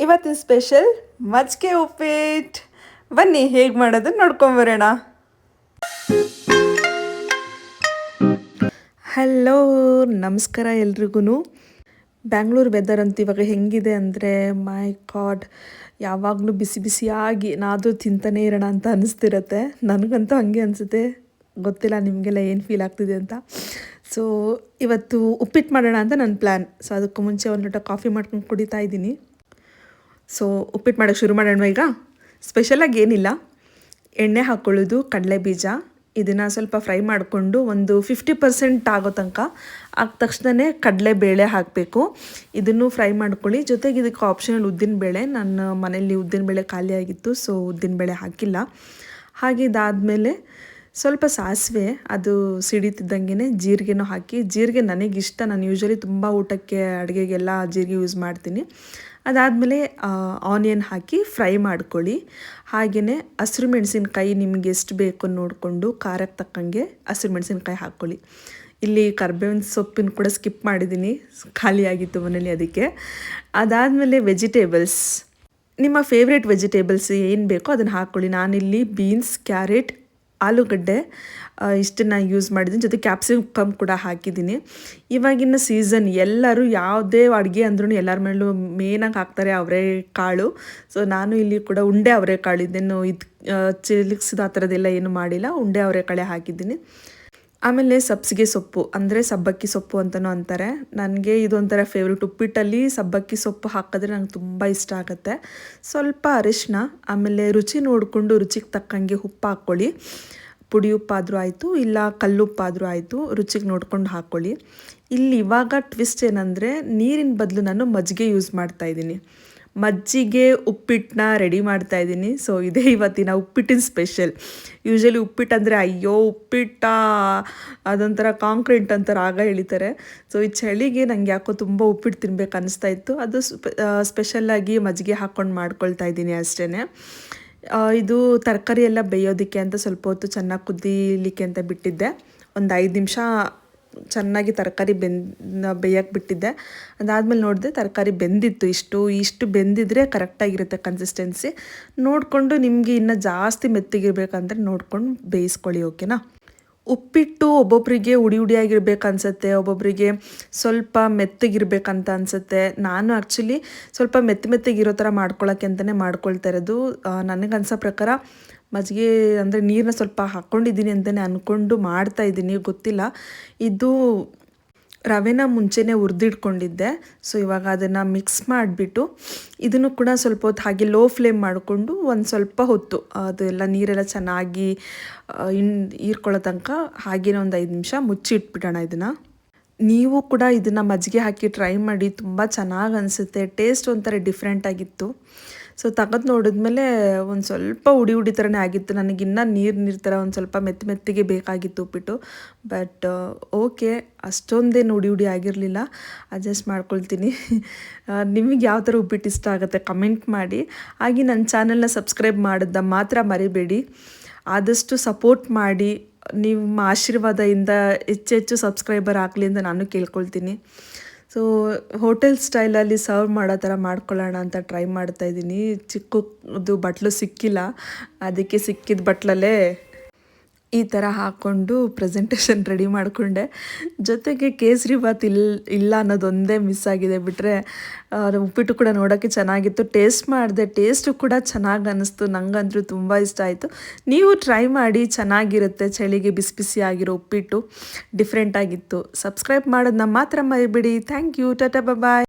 ಇವತ್ತಿನ ಸ್ಪೆಷಲ್ ಮಜ್ಜಿಗೆ ಉಪ್ಪಿಟ್ಟು. ಬನ್ನಿ ಹೇಗೆ ಮಾಡೋದು ನೋಡ್ಕೊಂಬರೋಣ. ಹಲೋ, ನಮಸ್ಕಾರ ಎಲ್ರಿಗೂ. ಬ್ಯಾಂಗ್ಳೂರು ವೆದರ್ ಅಂತ ಇವಾಗ ಹೆಂಗಿದೆ ಅಂದರೆ ಮೈ ಗಾಡ್, ಯಾವಾಗಲೂ ಬಿಸಿ ಬಿಸಿಯಾಗಿ ನಾದು ತಿಂತಾನೇ ಇರೋಣ ಅಂತ ಅನಿಸ್ತಿರತ್ತೆ. ನನಗಂತೂ ಹಾಗೆ ಅನಿಸುತ್ತೆ, ಗೊತ್ತಿಲ್ಲ ನಿಮಗೆಲ್ಲ ಏನು ಫೀಲ್ ಆಗ್ತಿದೆ ಅಂತ. ಸೊ ಇವತ್ತು ಉಪ್ಪಿಟ್ಟು ಮಾಡೋಣ ಅಂತ ನನ್ನ ಪ್ಲ್ಯಾನ್. ಸೊ ಅದಕ್ಕೂ ಮುಂಚೆ ಒಂದು ಲೋಟ ಕಾಫಿ ಮಾಡ್ಕೊಂಡು ಕುಡಿತಾ ಇದ್ದೀನಿ. ಸೊ ಉಪ್ಪಿಟ್ಟು ಮಾಡೋಕ್ಕೆ ಶುರು ಮಾಡೋಣ. ಈಗ ಸ್ಪೆಷಲಾಗಿ ಏನಿಲ್ಲ, ಎಣ್ಣೆ ಹಾಕ್ಕೊಳ್ಳೋದು, ಕಡಲೆ ಬೀಜ ಇದನ್ನು ಸ್ವಲ್ಪ ಫ್ರೈ ಮಾಡಿಕೊಂಡು ಒಂದು 50% ಆಗೋ ತನಕ ಆದ ತಕ್ಷಣವೇ ಕಡಲೆಬೇಳೆ ಹಾಕಬೇಕು. ಇದನ್ನು ಫ್ರೈ ಮಾಡ್ಕೊಳ್ಳಿ. ಜೊತೆಗೆ ಇದಕ್ಕೆ ಆಪ್ಷನಲ್ ಉದ್ದಿನಬೇಳೆ. ನನ್ನ ಮನೆಯಲ್ಲಿ ಉದ್ದಿನಬೇಳೆ ಖಾಲಿ ಆಗಿತ್ತು, ಸೊ ಉದ್ದಿನಬೇಳೆ ಹಾಕಿಲ್ಲ. ಹಾಗೆ ಇದಾದಮೇಲೆ ಸ್ವಲ್ಪ ಸಾಸಿವೆ, ಅದು ಸಿಡಿತಿದ್ದಂಗೆ ಜೀರಿಗೆನೂ ಹಾಕಿ. ಜೀರಿಗೆ ನನಗಿಷ್ಟ, ನಾನು ಯೂಶ್ವಲಿ ತುಂಬ ಊಟಕ್ಕೆ ಅಡುಗೆಗೆಲ್ಲ ಜೀರಿಗೆ ಯೂಸ್ ಮಾಡ್ತೀನಿ. ಅದಾದಮೇಲೆ ಆನಿಯನ್ ಹಾಕಿ ಫ್ರೈ ಮಾಡ್ಕೊಳ್ಳಿ. ಹಾಗೆಯೇ ಹಸಿರು ಮೆಣಸಿನ್ಕಾಯಿ ನಿಮಗೆ ಎಷ್ಟು ಬೇಕು ನೋಡಿಕೊಂಡು ಖಾರಕ್ಕೆ ತಕ್ಕಂಗೆ ಹಸಿರು ಮೆಣಸಿನ್ಕಾಯಿ ಹಾಕ್ಕೊಳ್ಳಿ. ಇಲ್ಲಿ ಕರ್ಬೇವಿನ ಸೊಪ್ಪಿನ ಕೂಡ ಸ್ಕಿಪ್ ಮಾಡಿದ್ದೀನಿ, ಖಾಲಿಯಾಗಿತ್ತು ಮನೇಲಿ ಅದಕ್ಕೆ. ಅದಾದಮೇಲೆ ವೆಜಿಟೇಬಲ್ಸ್, ನಿಮ್ಮ ಫೇವ್ರೇಟ್ ವೆಜಿಟೇಬಲ್ಸ್ ಏನು ಬೇಕೋ ಅದನ್ನು ಹಾಕ್ಕೊಳ್ಳಿ. ನಾನಿಲ್ಲಿ ಬೀನ್ಸ್, ಕ್ಯಾರೆಟ್, ಆಲೂಗಡ್ಡೆ ಇಷ್ಟನ್ನು ಯೂಸ್ ಮಾಡಿದ್ದೀನಿ. ಜೊತೆ ಕ್ಯಾಪ್ಸಿಕಮ್ ಕೂಡ ಹಾಕಿದ್ದೀನಿ. ಇವಾಗಿನ ಸೀಸನ್ ಎಲ್ಲರೂ ಯಾವುದೇ ಅಡುಗೆ ಅಂದ್ರೂ ಎಲ್ಲರ ಮೇಲೂ ಮೇನಾಗಿ ಹಾಕ್ತಾರೆ ಅವರೆಕಾಳು. ಸೊ ನಾನು ಇಲ್ಲಿ ಕೂಡ ಉಂಡೆ ಅವರೆಕಾಳು, ಇದನ್ನು ಚಿಲಿಕ್ಸಿದ ಆ ಥರದ್ದೆಲ್ಲ ಏನು ಮಾಡಿಲ್ಲ, ಉಂಡೆ ಅವರೆಕಾಳೆ ಹಾಕಿದ್ದೀನಿ. ಆಮೇಲೆ ಸಬ್ಬಸಿಗೆ ಸೊಪ್ಪು ಅಂದರೆ ಸಬ್ಬಕ್ಕಿ ಸೊಪ್ಪು ಅಂತಲೂ ಅಂತಾರೆ. ನನಗೆ ಇದೊಂಥರ ಫೇವ್ರೆಟ್. ಉಪ್ಪಿಟ್ಟಲ್ಲಿ ಸಬ್ಬಕ್ಕಿ ಸೊಪ್ಪು ಹಾಕಿದ್ರೆ ನಂಗೆ ತುಂಬ ಇಷ್ಟ ಆಗುತ್ತೆ. ಸ್ವಲ್ಪ ಅರಿಶಿನ, ಆಮೇಲೆ ರುಚಿ ನೋಡಿಕೊಂಡು ರುಚಿಗೆ ತಕ್ಕಂಗೆ ಉಪ್ಪು ಹಾಕ್ಕೊಳ್ಳಿ. ಪುಡಿ ಉಪ್ಪಾದರೂ ಆಯಿತು, ಇಲ್ಲ ಕಲ್ಲುಪ್ಪಾದರೂ ಆಯಿತು, ರುಚಿಗೆ ನೋಡ್ಕೊಂಡು ಹಾಕ್ಕೊಳ್ಳಿ. ಇಲ್ಲಿ ಇವಾಗ ಟ್ವಿಸ್ಟ್ ಏನಂದರೆ, ನೀರಿನ ಬದಲು ನಾನು ಮಜ್ಜಿಗೆ ಯೂಸ್ ಮಾಡ್ತಾಯಿದ್ದೀನಿ. ಮಜ್ಜಿಗೆ ಉಪ್ಪಿಟ್ಟನ್ನ ರೆಡಿ ಮಾಡ್ತಾಯಿದ್ದೀನಿ. ಸೊ ಇದೇ ಇವತ್ತಿನ ಉಪ್ಪಿಟ್ಟಿನ ಸ್ಪೆಷಲ್. ಯೂಶ್ವಲಿ ಉಪ್ಪಿಟ್ಟು ಅಂದರೆ ಅಯ್ಯೋ ಉಪ್ಪಿಟ್ಟ ಅದೊಂಥರ ಕಾಂಕ್ರೀಟ್ ಅಂತಾರೆ, ಆಗ ಎಳಿತಾರೆ. ಸೊ ಈ ಚಳಿಗೆ ನಂಗೆ ಯಾಕೋ ತುಂಬ ಉಪ್ಪಿಟ್ಟು ತಿನ್ಬೇಕು ಅನ್ನಿಸ್ತಾ ಇತ್ತು. ಅದು ಸ್ಪೆಷಲ್ಲಾಗಿ ಮಜ್ಜಿಗೆ ಹಾಕ್ಕೊಂಡು ಮಾಡ್ಕೊಳ್ತಾ ಇದ್ದೀನಿ ಅಷ್ಟೇ. ಇದು ತರಕಾರಿ ಎಲ್ಲ ಬೇಯೋದಕ್ಕೆ ಅಂತ ಸ್ವಲ್ಪ ಹೊತ್ತು ಚೆನ್ನಾಗಿ ಕುದೀಲಿಕ್ಕೆ ಅಂತ ಬಿಟ್ಟಿದ್ದೆ. ಒಂದು 5 ನಿಮಿಷ ಚೆನ್ನಾಗಿ ತರಕಾರಿ ಬೇಯಕ್ಕೆ ಬಿಟ್ಟಿದ್ದೆ. ಅದಾದಮೇಲೆ ನೋಡಿದೆ ತರಕಾರಿ ಬೆಂದಿತ್ತು. ಇಷ್ಟು ಬೆಂದಿದ್ರೆ ಕರೆಕ್ಟಾಗಿರುತ್ತೆ ಕನ್ಸಿಸ್ಟೆನ್ಸಿ. ನೋಡಿಕೊಂಡು ನಿಮಗೆ ಇನ್ನೂ ಜಾಸ್ತಿ ಮೆತ್ತಗಿರ್ಬೇಕಂದ್ರೆ ನೋಡ್ಕೊಂಡು ಬೇಯಿಸ್ಕೊಳ್ಳಿ, ಓಕೆನಾ. ಉಪ್ಪಿಟ್ಟು ಒಬ್ಬೊಬ್ಬರಿಗೆ ಉಡಿಯಾಗಿರ್ಬೇಕು ಅನಿಸುತ್ತೆ, ಒಬ್ಬೊಬ್ಬರಿಗೆ ಸ್ವಲ್ಪ ಮೆತ್ತಗಿರ್ಬೇಕಂತ ಅನಿಸುತ್ತೆ. ನಾನು ಆ್ಯಕ್ಚುಲಿ ಸ್ವಲ್ಪ ಮೆತ್ತಗಿರೋ ಥರ ಮಾಡ್ಕೊಳ್ಳೋಕ್ಕೆ ಅಂತಲೇ ಮಾಡ್ಕೊಳ್ತಾ ಇರೋದು. ನನಗನ್ಸೋ ಪ್ರಕಾರ ಮಜ್ಜಿಗೆ ಅಂದರೆ ನೀರನ್ನ ಸ್ವಲ್ಪ ಹಾಕ್ಕೊಂಡಿದ್ದೀನಿ ಅಂತಲೇ ಅಂದ್ಕೊಂಡು ಮಾಡ್ತಾಯಿದ್ದೀನಿ, ಗೊತ್ತಿಲ್ಲ. ಇದು ರವೆನ ಮುಂಚೆನೇ ಹುರಿದಿಟ್ಕೊಂಡಿದ್ದೆ. ಸೊ ಇವಾಗ ಅದನ್ನು ಮಿಕ್ಸ್ ಮಾಡಿಬಿಟ್ಟು ಇದನ್ನು ಕೂಡ ಸ್ವಲ್ಪ ಹೊತ್ತು ಹಾಗೆ ಲೋ ಫ್ಲೇಮ್ ಮಾಡಿಕೊಂಡು ಒಂದು ಸ್ವಲ್ಪ ಹೊತ್ತು ಅದೆಲ್ಲ ನೀರೆಲ್ಲ ಚೆನ್ನಾಗಿ ಹೀರ್ಕೊಳ್ಳೋ ತನಕ ಹಾಗೇನೆ ಒಂದು 5 ನಿಮಿಷ ಮುಚ್ಚಿಟ್ಬಿಡೋಣ ಇದನ್ನು. ನೀವು ಕೂಡ ಇದನ್ನು ಮಜ್ಜಿಗೆ ಹಾಕಿ ಟ್ರೈ ಮಾಡಿ, ತುಂಬ ಚೆನ್ನಾಗಿ ಅನಿಸುತ್ತೆ. ಟೇಸ್ಟ್ ಒಂಥರ ಡಿಫ್ರೆಂಟಾಗಿತ್ತು. ಸೊ ತೆಗೆದು ನೋಡಿದ್ಮೇಲೆ ಒಂದು ಸ್ವಲ್ಪ ಉಡಿ ಥರನೇ ಆಗಿತ್ತು. ನನಗಿನ್ನ ನೀರು ಥರ ಒಂದು ಸ್ವಲ್ಪ ಮೆತ್ತಿಗೆ ಬೇಕಾಗಿತ್ತು ಉಪ್ಪಿಟ್ಟು. ಬಟ್ ಓಕೆ, ಅಷ್ಟೊಂದೇನು ಉಡಿ ಆಗಿರಲಿಲ್ಲ, ಅಡ್ಜಸ್ಟ್ ಮಾಡ್ಕೊಳ್ತೀನಿ. ನಿಮಗೆ ಯಾವ ಥರ ಉಪ್ಪಿಟ್ಟು ಇಷ್ಟ ಆಗುತ್ತೆ ಕಮೆಂಟ್ ಮಾಡಿ. ಹಾಗೆ ನನ್ನ ಚಾನಲ್ನ ಸಬ್ಸ್ಕ್ರೈಬ್ ಮಾಡೋದನ್ನ ಮಾತ್ರ ಮರಿಬೇಡಿ. ಆದಷ್ಟು ಸಪೋರ್ಟ್ ಮಾಡಿ, ನಿಮ್ಮ ಆಶೀರ್ವಾದದಿಂದ ಹೆಚ್ಚು ಸಬ್ಸ್ಕ್ರೈಬರ್ ಆಗಲಿ ಅಂತ ನಾನು ಕೇಳ್ಕೊಳ್ತೀನಿ. ಸೊ ಹೋಟೆಲ್ ಸ್ಟೈಲಲ್ಲಿ ಸರ್ವ್ ಮಾಡೋ ಥರ ಮಾಡ್ಕೊಳ್ಳೋಣ ಅಂತ ಟ್ರೈ ಮಾಡ್ತಾಯಿದ್ದೀನಿ. ಚಿಕ್ಕದು ಬಟ್ಲು ಸಿಕ್ಕಿಲ್ಲ, ಅದಕ್ಕೆ ಸಿಕ್ಕಿದ ಬಟ್ಲಲ್ಲೇ ಈ ಥರ ಹಾಕ್ಕೊಂಡು ಪ್ರೆಸೆಂಟೇಷನ್ ರೆಡಿ ಮಾಡಿಕೊಂಡೆ. ಜೊತೆಗೆ ಕೇಸರಿ ಬಾತ್ ಇಲ್ಲ ಅನ್ನೋದೊಂದೇ ಮಿಸ್ ಆಗಿದೆ, ಬಿಟ್ಟರೆ ಉಪ್ಪಿಟ್ಟು ಕೂಡ ನೋಡೋಕ್ಕೆ ಚೆನ್ನಾಗಿತ್ತು. ಟೇಸ್ಟ್ ಮಾಡಿದೆ, ಟೇಸ್ಟು ಕೂಡ ಚೆನ್ನಾಗಿ ಅನ್ನಿಸ್ತು. ನಂಗಂತೂ ತುಂಬ ಇಷ್ಟ ಆಯಿತು. ನೀವು ಟ್ರೈ ಮಾಡಿ, ಚೆನ್ನಾಗಿರುತ್ತೆ. ಚಳಿಗೆ ಬಿಸಿ ಬಿಸಿ ಆಗಿರೋ ಉಪ್ಪಿಟ್ಟು ಡಿಫ್ರೆಂಟಾಗಿತ್ತು. ಸಬ್ಸ್ಕ್ರೈಬ್ ಮಾಡೋದನ್ನ ಮಾತ್ರ ಮರಿಬೇಡಿ. Thank you. Tata, bye.